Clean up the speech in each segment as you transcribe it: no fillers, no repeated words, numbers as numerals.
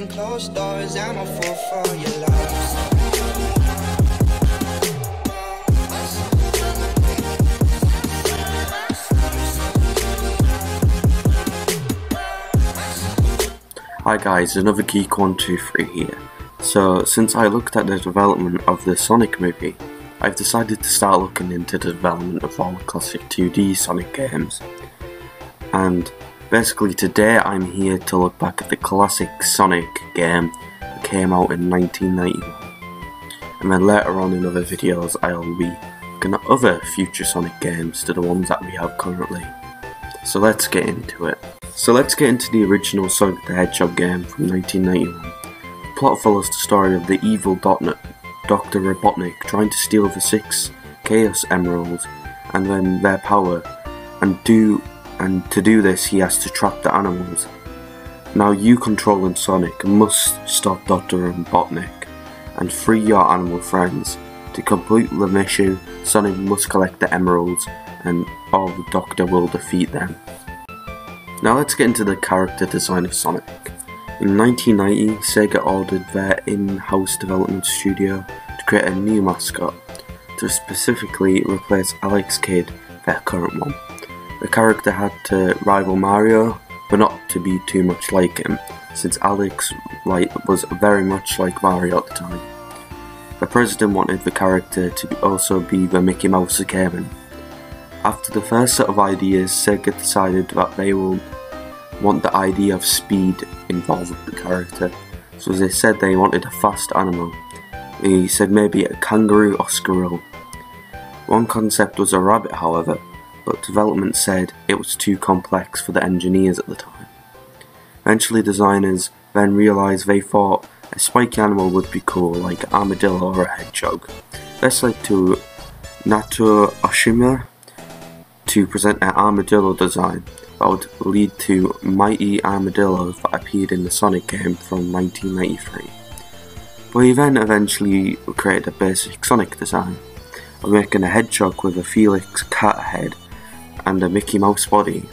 behind closed doors. I'm a fool for your love. Hi guys, another Geek123 here. So, since I looked at the development of the Sonic movie, I've decided to start looking into the development of all the classic 2D Sonic games. And basically today I'm here to look back at the classic Sonic game that came out in 1991. And then later on in other videos I'll be looking at other future Sonic games to the ones that we have currently. So let's get into it. So let's get into the original Sonic the Hedgehog game from 1991. The plot follows the story of the evil Dr. Robotnik trying to steal the 6 Chaos Emeralds and then their power, and to do this he has to trap the animals. Now you, controlling Sonic, must stop Dr. Robotnik and free your animal friends. To complete the mission, Sonic must collect the emeralds and or the Doctor will defeat them. Now let's get into the character design of Sonic. In 1990, Sega ordered their in-house development studio to create a new mascot, to specifically replace Alex Kidd, their current one. The character had to rival Mario, but not to be too much like him, since Alex was very much like Mario at the time. The president wanted the character to also be the Mickey Mouse of gaming. After the first set of ideas, Sega decided that they would want the idea of speed involved with the character, so they said they wanted a fast animal. They said maybe a kangaroo or squirrel. One concept was a rabbit, however, but development said it was too complex for the engineers at the time. Eventually designers then realised they thought a spiky animal would be cool, like an armadillo or a hedgehog. This led to Nato Oshima to present an armadillo design that would lead to Mighty Armadillo that appeared in the Sonic game from 1993. But he then eventually created a basic Sonic design of making a hedgehog with a Felix cat head and a Mickey Mouse body,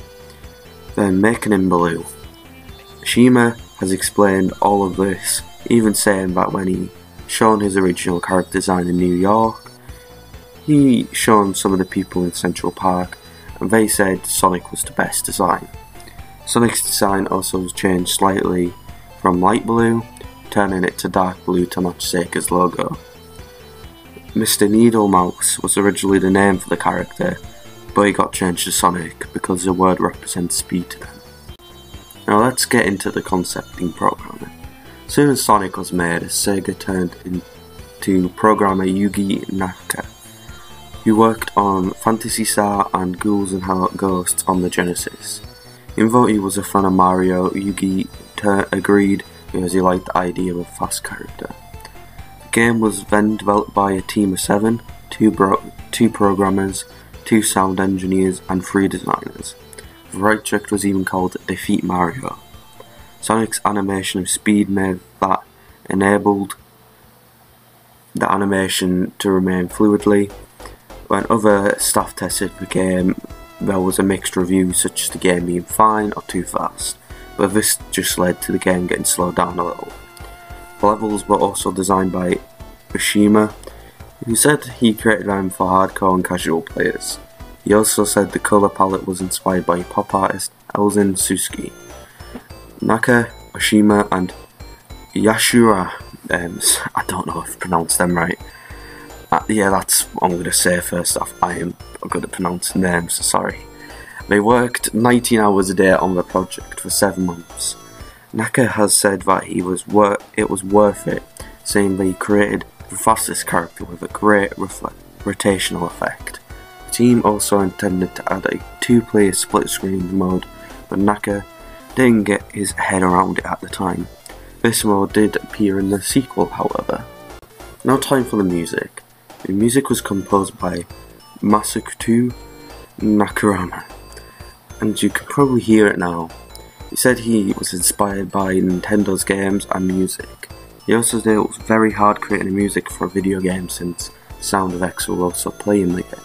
then making him blue. Shima has explained all of this, even saying that when he shown his original character design in New York, he shown some of the people in Central Park and they said Sonic was the best design. Sonic's design also was changed slightly from light blue, turning it to dark blue to match Sega's logo. Mr. Needle Mouse was originally the name for the character, but it got changed to Sonic because the word represents speed to them. Now let's get into the concepting programming. As soon as Sonic was made, Sega turned into programmer Yugi Naka, who worked on Phantasy Star and Ghouls and Ghosts on the Genesis. Even though he was a fan of Mario, Yugi agreed because he liked the idea of a fast character. The game was then developed by a team of 7, 2 programmers, 2 sound engineers and 3 designers. The project was even called Defeat Mario. Sonic's animation of speed made that enabled the animation to remain fluidly. When other staff tested the game, there was a mixed review, such as the game being fine or too fast, but this just led to the game getting slowed down a little. The levels were also designed by Oshima, who said he created them for hardcore and casual players. He also said the colour palette was inspired by pop artist Elzin Suzuki. Naka, Oshima and Yashura, I don't know if I pronounced them right. Yeah, that's what I'm going to say first off. I am good at pronouncing names, so sorry. They worked 19 hours a day on the project for 7 months. Naka has said that it was worth it, saying they created the fastest character with a great rotational effect. The team also intended to add a 2-player split-screen mode, but Naka didn't get his head around it at the time. This mode did appear in the sequel, however. Now time for the music. The music was composed by Masato Nakarama, and you can probably hear it now. He said he was inspired by Nintendo's games and music. He also said it was very hard creating music for a video game since sound effects will also play in the game.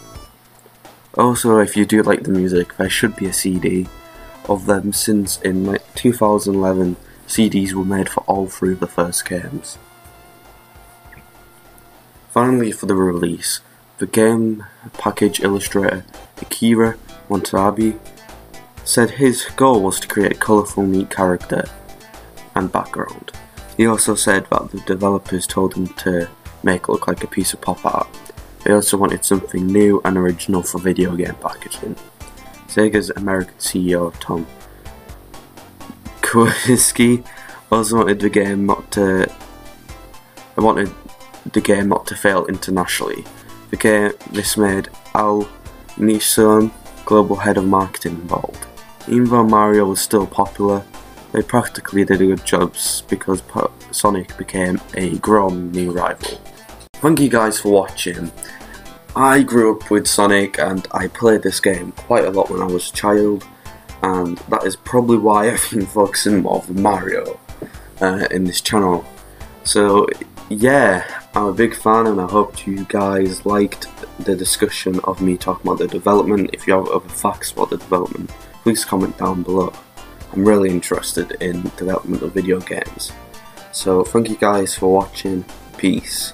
Also, if you do like the music, there should be a CD of them, since in 2011 CDs were made for all three of the first games. Finally, for the release, the game package illustrator Akira Watanabe said his goal was to create a colourful, neat character and background. He also said that the developers told him to make it look like a piece of pop art. They also wanted something new and original for video game packaging. Sega's American CEO Tom Kawhiski also wanted the game not to fail internationally. This made Al Nishon, global head of marketing, involved. Even though Mario was still popular, they practically did a good job because Sonic became a growing new rival. Thank you guys for watching. I grew up with Sonic and I played this game quite a lot when I was a child, and that is probably why I've been focusing more on Mario in this channel. So yeah, I'm a big fan and I hope you guys liked the discussion of me talking about the development. If you have other facts about the development, please comment down below. I'm really interested in development of video games. So thank you guys for watching. Peace.